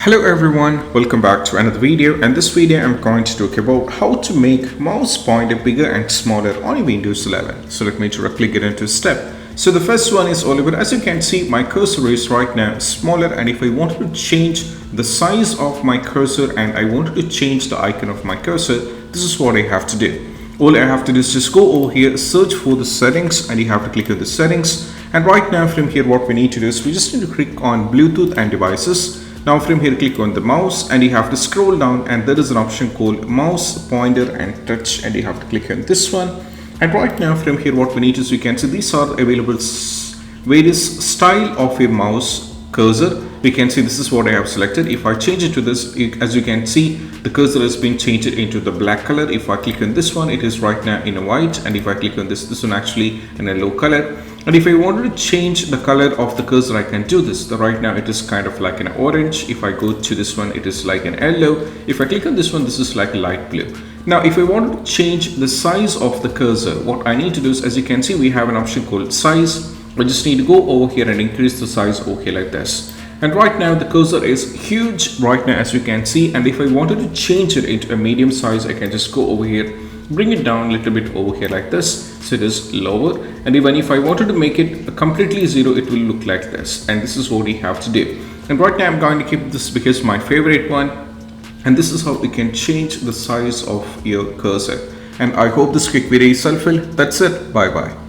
Hello everyone, welcome back to another video. And this video I'm going to talk about how to make mouse pointer bigger and smaller on Windows 11. So let me directly get into step. So the first one is all about, as you can see, my cursor is right now smaller, and if I wanted to change the size of my cursor and I wanted to change the icon of my cursor, this is what I have to do. All I have to do is just go over here, search for the settings, and you have to click on the settings. And right now from here what we need to do is we just need to click on Bluetooth and devices. Now from here click on the mouse and you have to scroll down, and there is an option called mouse pointer and touch, and you have to click on this one. And right now from here what we need is, we can see these are available various style of a mouse cursor. We can see this is what I have selected. If I change it to this, as you can see, the cursor has been changed into the black color. If I click on this one, it is right now in a white, and if I click on this one actually in a low color. And if I wanted to change the color of the cursor, I can do this. Right now it is kind of like an orange. If I go to this one, it is like an yellow. If I click on this one, this is like light blue. Now if I want to change the size of the cursor, what I need to do is, as you can see, we have an option called size. I just need to go over here and increase the size over here like this. And right now the cursor is huge right now, as you can see, and if I wanted to change it into a medium size, I can just go over here, bring it down a little bit over here like this, so it is lower. And even if I wanted to make it completely zero, it will look like this, and this is what we have to do. And right now I'm going to keep this because my favorite one, and this is how you can change the size of your cursor. And I hope this quick video is helpful. That's it. Bye bye.